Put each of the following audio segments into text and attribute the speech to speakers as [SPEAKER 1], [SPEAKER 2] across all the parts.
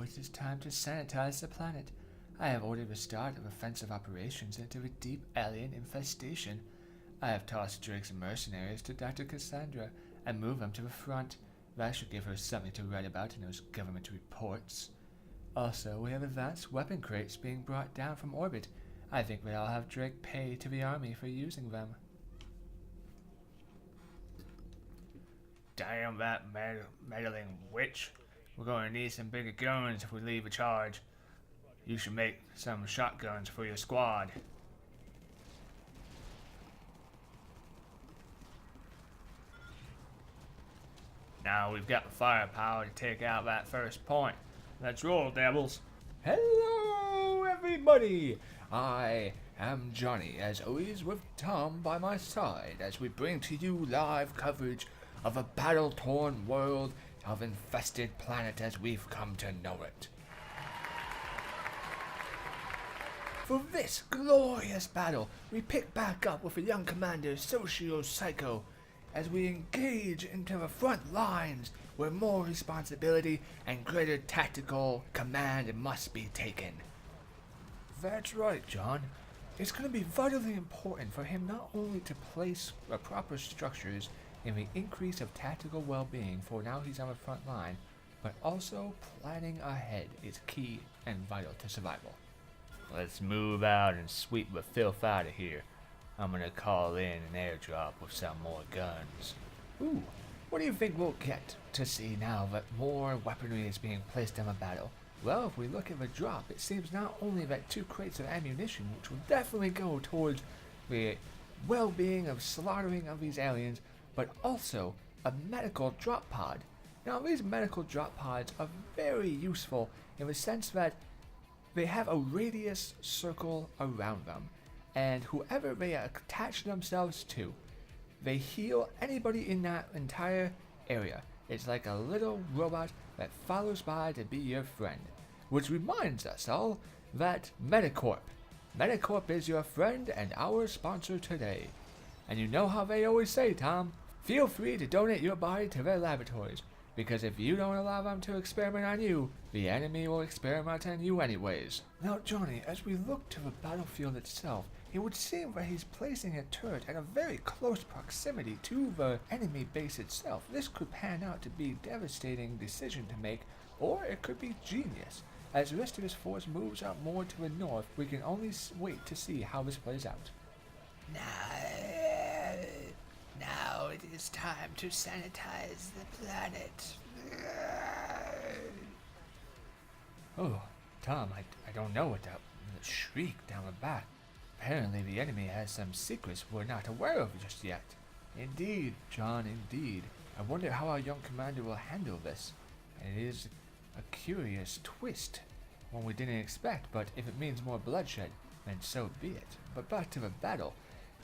[SPEAKER 1] it is time to sanitize the planet. I have ordered the start of offensive operations into a deep alien infestation. I have tossed Drake's mercenaries to Dr. Cassandra and moved them to the front. That should give her something to write about in those government reports. Also, we have advanced weapon crates being brought down from orbit. I think that I'll have Drake pay to the army for using them.
[SPEAKER 2] Damn that meddling witch. We're going to need some bigger guns if we leave a charge. You should make some shotguns for your squad. Now we've got the firepower to take out that first point. Let's roll, devils.
[SPEAKER 3] Hello, everybody! I am Johnny, as always, with Tom by my side, as we bring to you live coverage of a battle-torn world of infested planet as we've come to know it. For this glorious battle, we pick back up with a young commander, SocioPsycho, as we engage into the front lines where more responsibility and greater tactical command must be taken. That's right, John. It's going to be vitally important for him not only to place the proper structures in the increase of tactical well-being for now he's on the front line, but also planning ahead is key and vital to survival.
[SPEAKER 2] Let's move out and sweep the filth out of here. I'm gonna call in an airdrop with some more guns.
[SPEAKER 3] Ooh, what do you think we'll get to see now that more weaponry is being placed in the battle? Well, if we look at the drop, it seems not only that 2 crates of ammunition, which will definitely go towards the well-being of slaughtering of these aliens, but also a medical drop pod. Now, these medical drop pods are very useful in the sense that they have a radius circle around them, and whoever they attach themselves to, they heal anybody in that entire area. It's like a little robot that follows by to be your friend. Which reminds us all that Medicorp is your friend and our sponsor today. And you know how they always say, Tom, feel free to donate your body to their laboratories, because if you don't allow them to experiment on you, the enemy will experiment on you anyways. Now, Johnny, as we look to the battlefield itself, it would seem that he's placing a turret at a very close proximity to the enemy base itself. This could pan out to be a devastating decision to make, or it could be genius. As the rest of his force moves out more to the north, we can only wait to see how this plays out.
[SPEAKER 1] Now it is time to sanitize the planet.
[SPEAKER 3] Oh, Tom, I don't know what that shriek down the back. Apparently the enemy has some secrets we're not aware of just yet. Indeed, John, indeed. I wonder how our young commander will handle this. And it is a curious twist, one we didn't expect, but if it means more bloodshed, then so be it. But back to the battle.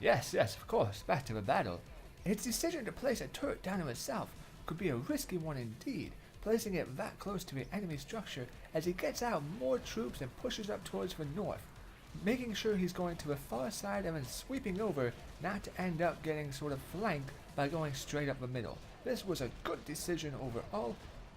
[SPEAKER 3] Yes, of course, back to the battle. Its decision to place a turret down in the south could be a risky one indeed, placing it that close to the enemy structure as he gets out more troops and pushes up towards the north, making sure he's going to the far side and then sweeping over, not to end up getting sort of flanked by going straight up the middle. This was a good decision overall,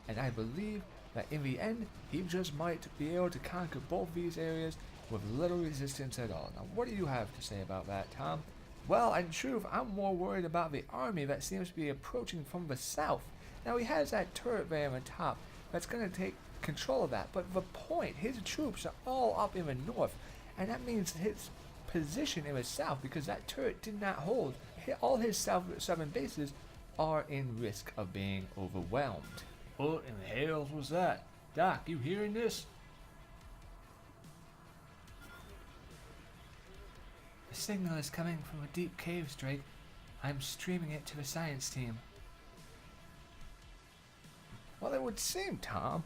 [SPEAKER 3] and I believe that in the end, he just might be able to conquer both these areas with little resistance at all. Now, what do you have to say about that, Tom? Well, in truth, I'm more worried about the army that seems to be approaching from the south. Now, he has that turret there on the top that's going to take control of that, but the point, his troops are all up in the north, and that means his position in the south, because that turret did not hold, all his southern bases are in risk of being overwhelmed.
[SPEAKER 2] What in the hell was that? Doc, you hearing this?
[SPEAKER 1] The signal is coming from a deep cave, Drake. I'm streaming it to the science team.
[SPEAKER 3] Well, it would seem, Tom,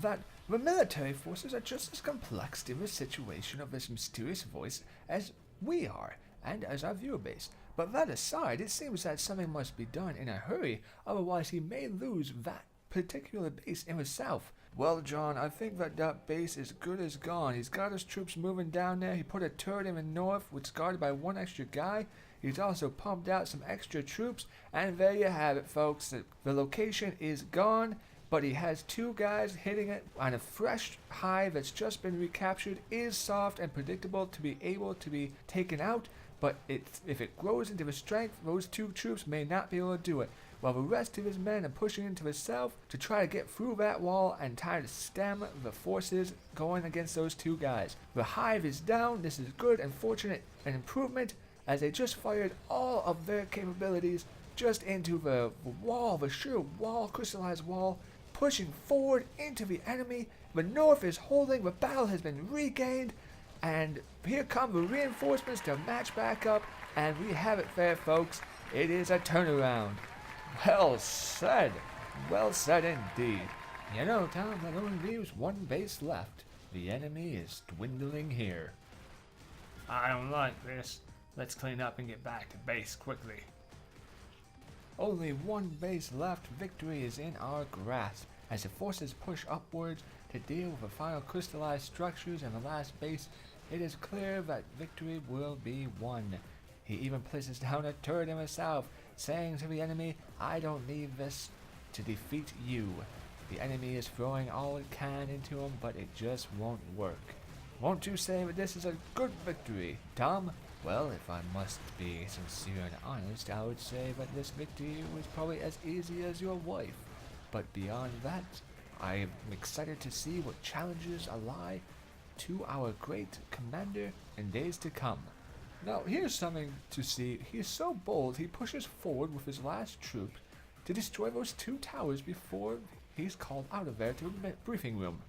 [SPEAKER 3] that the military forces are just as complex in the situation of this mysterious voice as we are, and as our viewer base. But that aside, it seems that something must be done in a hurry, otherwise he may lose that particular base in the south. Well, John, I think that base is good as gone. He's got his troops moving down there. He put a turret in the north, which is guarded by one extra guy. He's also pumped out some extra troops, and there you have it, folks. The location is gone, but he has two guys hitting it on a fresh hive that's just been recaptured, is soft and predictable to be able to be taken out, but if it grows into his strength, those two troops may not be able to do it, while the rest of his men are pushing into the south to try to get through that wall and try to stem the forces going against those two guys. The hive is down. This is good and fortunate, an improvement, as they just fired all of their capabilities just into the wall, the sheer wall, crystallized wall, pushing forward into the enemy. The north is holding, the battle has been regained, and here come the reinforcements to match back up, and we have it there, folks. It is a turnaround. Well said indeed. You know, Tom, that only leaves one base left. The enemy is dwindling here.
[SPEAKER 2] I don't like this. Let's clean up and get back to base quickly.
[SPEAKER 3] Only one base left. Victory is in our grasp as the forces push upwards to deal with the final crystallized structures and the last base. It is clear that victory will be won. He even places down a turret in the south, saying to the enemy, I don't need this to defeat you. The enemy is throwing all it can into him, but it just won't work. Won't you say that this is a good victory, Tom? Well, if I must be sincere and honest, I would say that this victory was probably as easy as your wife. But beyond that, I am excited to see what challenges lie to our great commander in days to come. Now, here's something to see. He is so bold, he pushes forward with his last troops to destroy those two towers before he's called out of there to the briefing room.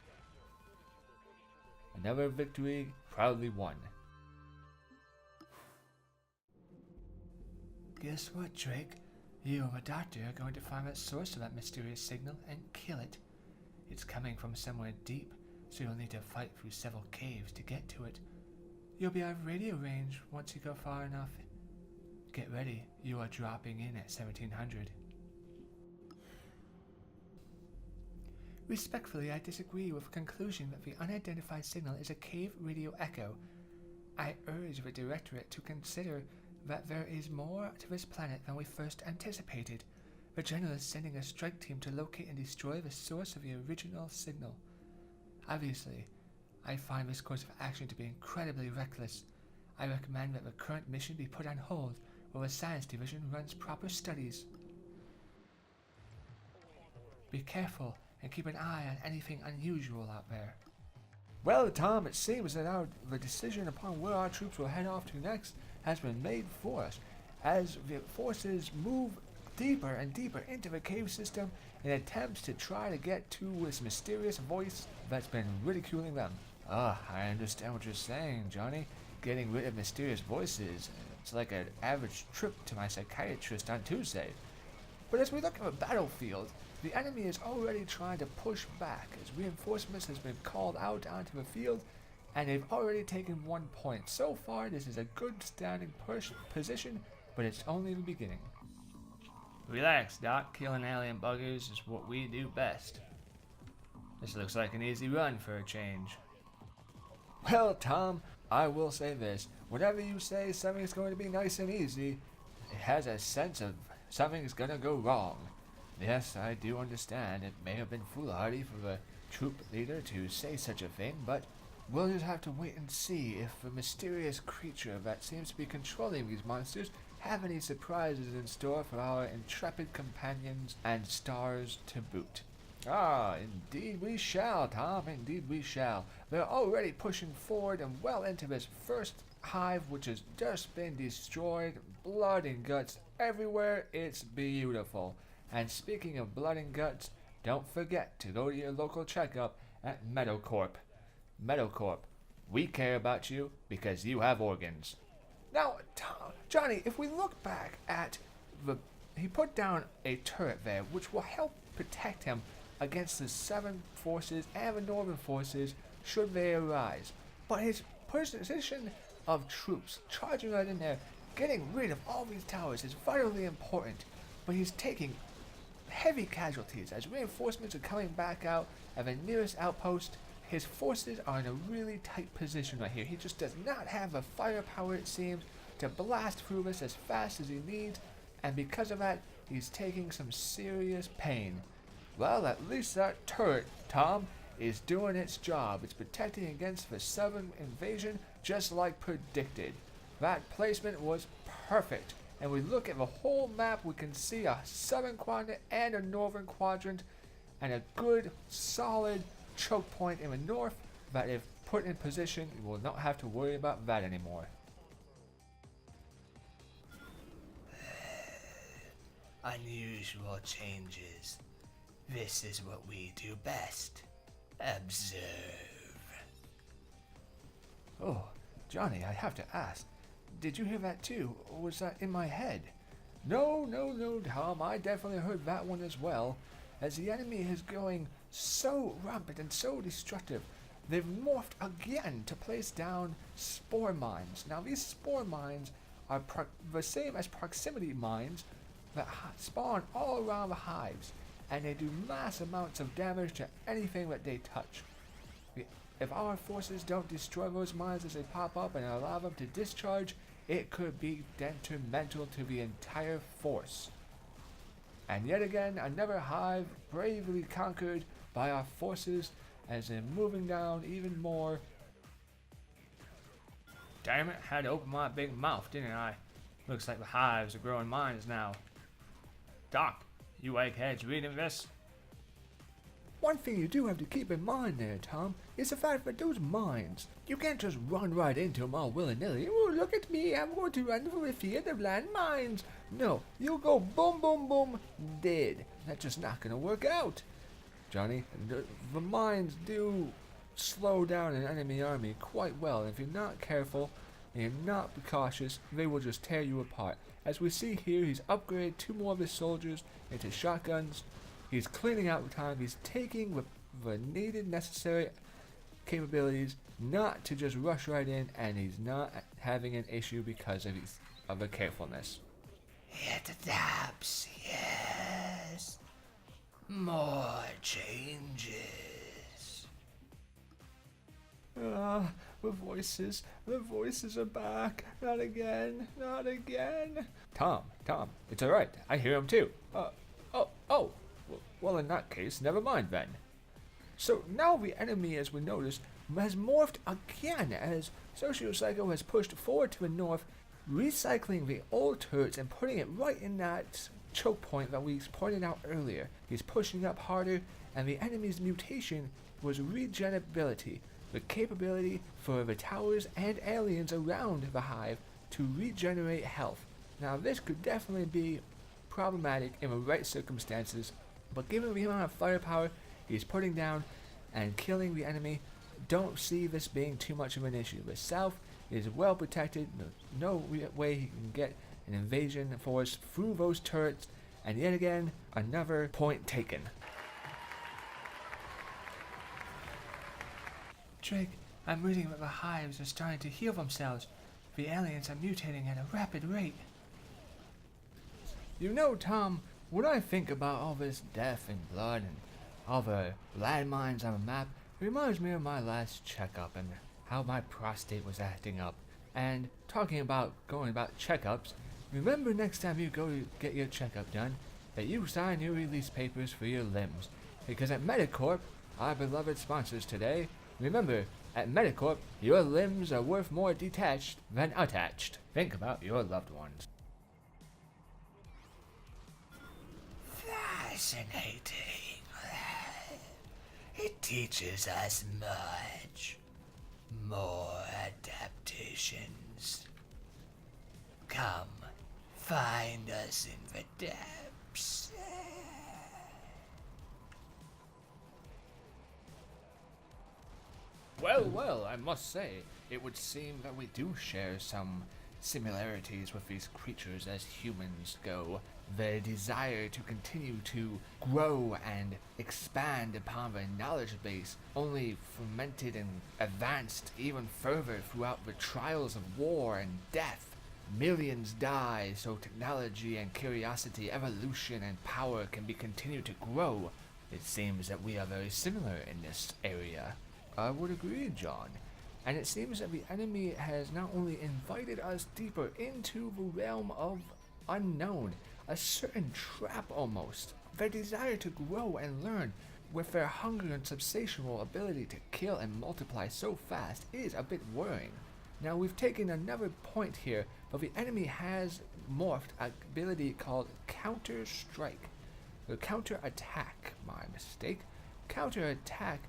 [SPEAKER 3] Another victory proudly won.
[SPEAKER 1] Guess what, Drake? You and the doctor are going to find the source of that mysterious signal and kill it. It's coming from somewhere deep, so you'll need to fight through several caves to get to it. You'll be out of radio range once you go far enough. Get ready, you are dropping in at 1700. Respectfully, I disagree with the conclusion that the unidentified signal is a cave radio echo. I urge the Directorate to consider that there is more to this planet than we first anticipated. The General is sending a strike team to locate and destroy the source of the original signal. Obviously, I find this course of action to be incredibly reckless. I recommend that the current mission be put on hold while the Science Division runs proper studies. Be careful and keep an eye on anything unusual out there.
[SPEAKER 3] Well, Tom, it seems that the decision upon where our troops will head off to next has been made for us, as the forces move deeper and deeper into the cave system in attempts to try to get to this mysterious voice that's been ridiculing them.
[SPEAKER 1] I understand what you're saying, Johnny. Getting rid of mysterious voices, it's like an average trip to my psychiatrist on Tuesday.
[SPEAKER 3] But as we look at the battlefield, the enemy is already trying to push back as reinforcements has been called out onto the field, and they've already taken 1 point. So far, this is a good standing position, but it's only the beginning.
[SPEAKER 2] Relax, Doc. Killing alien buggers is what we do best. This looks like an easy run for a change.
[SPEAKER 3] Well, Tom, I will say this. Whenever you say something's going to be nice and easy, it has a sense of something's going to go wrong. Yes, I do understand. It may have been foolhardy for the troop leader to say such a thing, but we'll just have to wait and see if the mysterious creature that seems to be controlling these monsters have any surprises in store for our intrepid companions and stars to boot. Ah, indeed we shall, Tom, indeed we shall. They're already pushing forward and well into this first hive, which has just been destroyed. Blood and guts everywhere. It's beautiful. And speaking of blood and guts, don't forget to go to your local checkup at MeadowCorp. MeadowCorp, we care about you because you have organs. Now, Johnny, if we look back at he put down a turret there, which will help protect him against the Southern forces and the Northern forces should they arise. But his position of troops charging right in there, getting rid of all these towers is vitally important. But he's taking heavy casualties as reinforcements are coming back out at the nearest outpost. His forces are in a really tight position right here. He just does not have the firepower, it seems, to blast through this as fast as he needs, and because of that, he's taking some serious pain. Well, at least that turret, Tom, is doing its job. It's protecting against the southern invasion just like predicted. That placement was perfect. And we look at the whole map, we can see a southern quadrant and a northern quadrant and a good solid choke point in the north that if put in position, we will not have to worry about that anymore.
[SPEAKER 1] Unusual changes. This is what we do best. Observe.
[SPEAKER 3] Oh, Johnny, I have to ask. Did you hear that too, or was that in my head? No, Tom, I definitely heard that one as well. As the enemy is going so rampant and so destructive, they've morphed again to place down spore mines. Now these spore mines are the same as proximity mines that spawn all around the hives, and they do mass amounts of damage to anything that they touch. If our forces don't destroy those mines as they pop up and allow them to discharge, it could be detrimental to the entire force. And yet again, another hive bravely conquered by our forces as they're moving down even more.
[SPEAKER 2] Damn it, had to open my big mouth, didn't I? Looks like the hives are growing mines now. Doc, you eggheads reading this?
[SPEAKER 3] One thing you do have to keep in mind there, Tom, is the fact that those mines, you can't just run right into them all willy-nilly. Oh, look at me, I'm going to run for the field of landmines. No, you'll go boom, boom, boom, dead. That's just not going to work out. Johnny, the mines do slow down an enemy army quite well. And if you're not careful and you're not cautious, they will just tear you apart. As we see here, he's upgraded 2 more of his soldiers into shotguns. He's cleaning out the time. He's taking the needed necessary capabilities not to just rush right in, and he's not having an issue because of the carefulness.
[SPEAKER 1] It adapts, yes. More changes.
[SPEAKER 3] The voices are back. Not again. Tom, it's alright. I hear him too. Well, in that case, never mind then. So now the enemy, as we noticed, has morphed again as SocioPsycho has pushed forward to the north, recycling the old turrets and putting it right in that choke point that we pointed out earlier. He's pushing up harder, and the enemy's mutation was regenerability, the capability for the towers and aliens around the hive to regenerate health. Now this could definitely be problematic in the right circumstances, but given the amount of firepower he's putting down and killing the enemy, don't see this being too much of an issue. The south is well protected. There's no way he can get an invasion force through those turrets, and yet again, another point taken.
[SPEAKER 1] Drake, I'm reading that the hives are starting to heal themselves. The aliens are mutating at a rapid rate.
[SPEAKER 3] You know, Tom, when I think about all this death and blood and all the landmines on the map, it reminds me of my last checkup and how my prostate was acting up. And talking about going about checkups, remember next time you go to get your checkup done, that you sign your release papers for your limbs. Because at Medicorp, our beloved sponsors today, remember, at Medicorp, your limbs are worth more detached than attached. Think about your loved ones.
[SPEAKER 1] Fascinating. It teaches us much. More adaptations. Come, find us in the depths.
[SPEAKER 3] Well, I must say, it would seem that we do share some similarities with these creatures as humans go. The desire to continue to grow and expand upon the knowledge base only fermented and advanced even further throughout the trials of war and death. Millions die so technology and curiosity, evolution and power can be continued to grow. It seems that we are very similar in this area. I would agree, John. And it seems that the enemy has not only invited us deeper into the realm of unknown, a certain trap almost. their desire to grow and learn, with their hunger and insatiable ability to kill and multiply so fast, is a bit worrying. Now we've taken another point here, but the enemy has morphed an ability called Counter Strike. The Counter Attack, my mistake. Counter Attack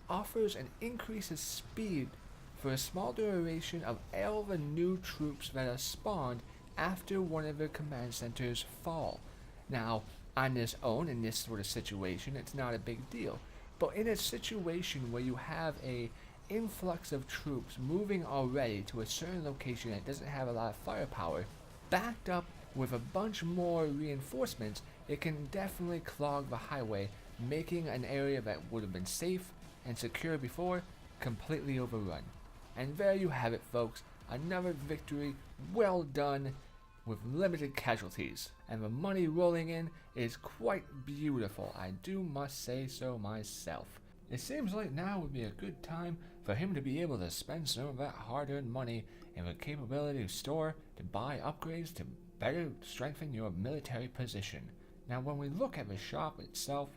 [SPEAKER 3] offers and increases speed for a small duration of all the new troops that are spawned after one of their command centers fall. Now, on its own, in this sort of situation, it's not a big deal. But in a situation where you have a influx of troops moving already to a certain location that doesn't have a lot of firepower, backed up with a bunch more reinforcements, it can definitely clog the highway, making an area that would have been safe and secure before completely overrun. And there you have it, folks. Another victory, well done, with limited casualties. And the money rolling in is quite beautiful, I must say so myself. It seems like now would be a good time for him to be able to spend some of that hard-earned money in the capability to store, to buy upgrades to better strengthen your military position. Now when we look at the shop itself,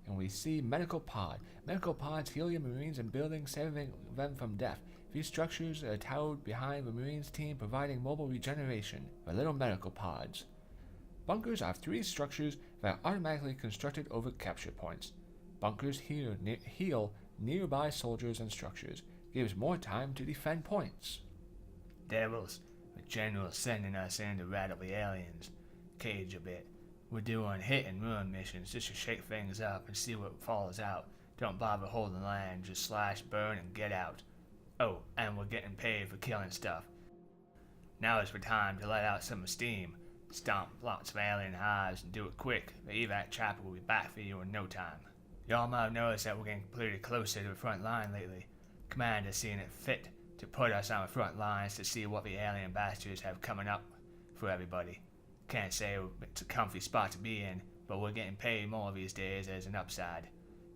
[SPEAKER 3] and we see medical pods heal your Marines and buildings, saving them from death. These structures are towered behind the Marines team, providing mobile regeneration for little medical pods. Bunkers are 3 structures that are automatically constructed over capture points. Bunkers heal nearby soldiers and structures, gives more time to defend points.
[SPEAKER 2] Devils, the general's sending us in to rattle the aliens. Cage a bit. We're doing hit and run missions just to shake things up and see what falls out. Don't bother holding land, just slash, burn, and get out. Oh, and we're getting paid for killing stuff. Now is the time to let out some steam. Stomp lots of alien hives and do it quick. The evac chopper will be back for you in no time. Y'all might have noticed that we're getting pretty closer to the front line lately. Command has seen it fit to put us on the front lines to see what the alien bastards have coming up for everybody. Can't say it's a comfy spot to be in, but we're getting paid more these days as an upside.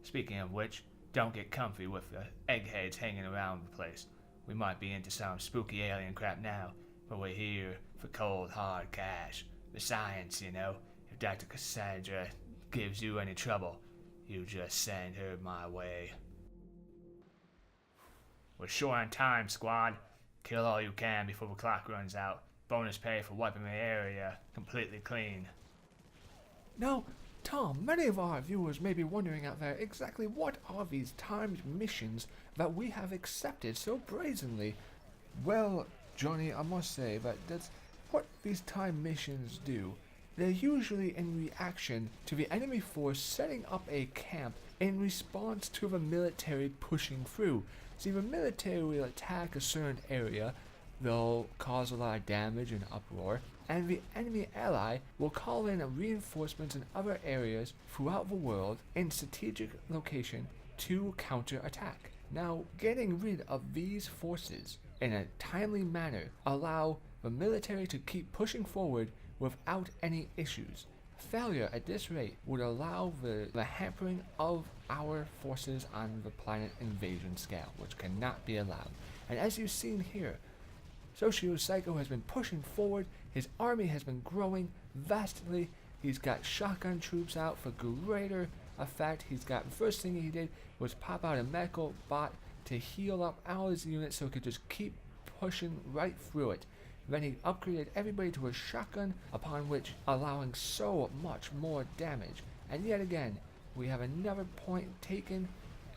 [SPEAKER 2] Speaking of which, don't get comfy with the eggheads hanging around the place. We might be into some spooky alien crap now, but we're here for cold hard cash. The science, you know. If Dr. Cassandra gives you any trouble, you just send her my way. We're short on time, squad. Kill all you can before the clock runs out. Bonus pay for wiping the area completely clean.
[SPEAKER 3] Now, Tom, many of our viewers may be wondering out there exactly what are these timed missions that we have accepted so brazenly. Well, Johnny, I must say that that's what these timed missions do. They're usually in reaction to the enemy force setting up a camp in response to the military pushing through. See, the military will attack a certain area, they'll cause a lot of damage and uproar, and the enemy ally will call in reinforcements in other areas throughout the world in strategic location to counterattack. Now, getting rid of these forces in a timely manner allow the military to keep pushing forward without any issues. Failure at this rate would allow the hampering of our forces on the planet invasion scale, which cannot be allowed. And as you've seen here, SocioPsycho has been pushing forward. His army has been growing vastly. He's got shotgun troops out for greater effect. He's got, the first thing he did was pop out a medical bot to heal up all his units so he could just keep pushing right through it. Then he upgraded everybody to a shotgun, upon which allowing so much more damage. And yet again, we have another point taken,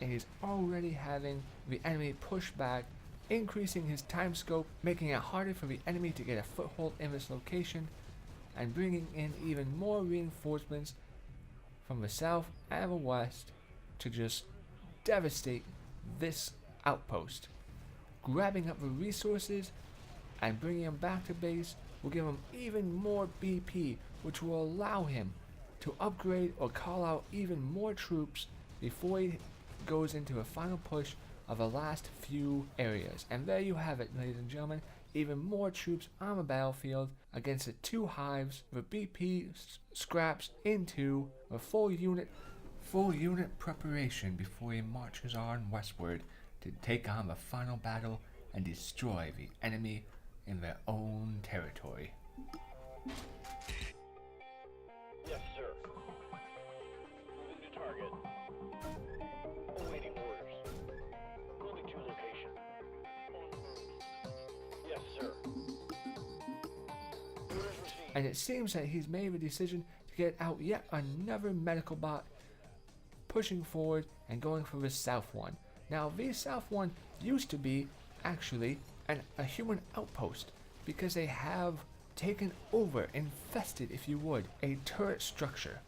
[SPEAKER 3] and he's already having the enemy push back, increasing his time scope, making it harder for the enemy to get a foothold in this location, and bringing in even more reinforcements from the south and the west to just devastate this outpost. Grabbing up the resources and bringing him back to base will give him even more BP, which will allow him to upgrade or call out even more troops before he goes into a final push of the last few areas. And there you have it, ladies and gentlemen, even more troops on the battlefield against the 2 hives. The BP scraps into a full unit preparation before he marches on westward to take on the final battle and destroy the enemy in their own territory.
[SPEAKER 4] Yes, sir.
[SPEAKER 1] and it seems that he's made a decision to get out yet another medical bot, pushing forward and going for the south one. Now, the south one used to be actually a human outpost, because they have taken over, infested if you would, a turret structure.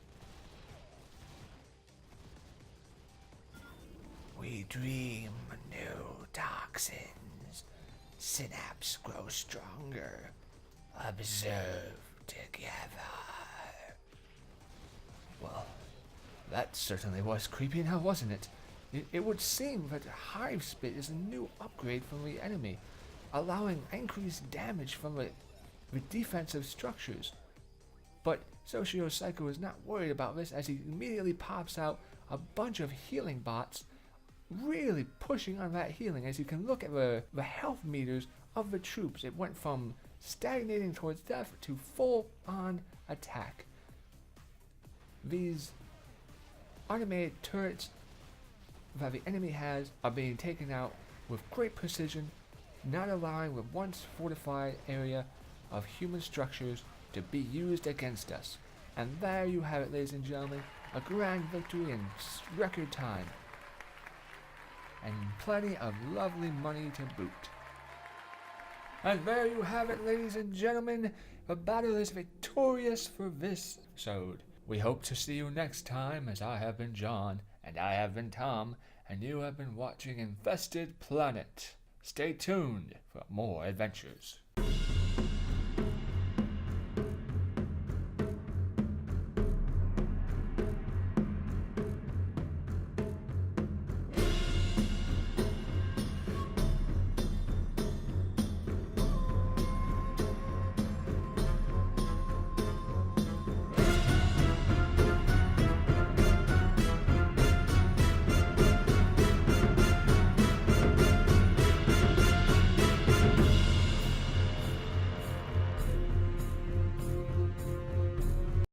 [SPEAKER 3] We dream new toxins. Synapse grow stronger. Observe together.
[SPEAKER 1] Well, that certainly was creepy now, wasn't it? It would seem that Hive Spit is a new upgrade from the enemy, allowing increased damage from the defensive structures. But SocioPsycho is not worried about this, as he immediately pops out a bunch of healing bots, really pushing on that healing. As you can look at the health meters of the troops, it went from stagnating towards death to full on attack. These automated turrets that the enemy has are being taken out with great precision, not allowing the once fortified area of human structures to be used against us. And there you have it, ladies and gentlemen, a grand victory in record time, and plenty of lovely money to boot. And there you have it, ladies and gentlemen, the battle is victorious for this episode. We hope to see you next time, as I have been John, and I have been Tom, and you have been watching Infested Planet. Stay tuned for more adventures.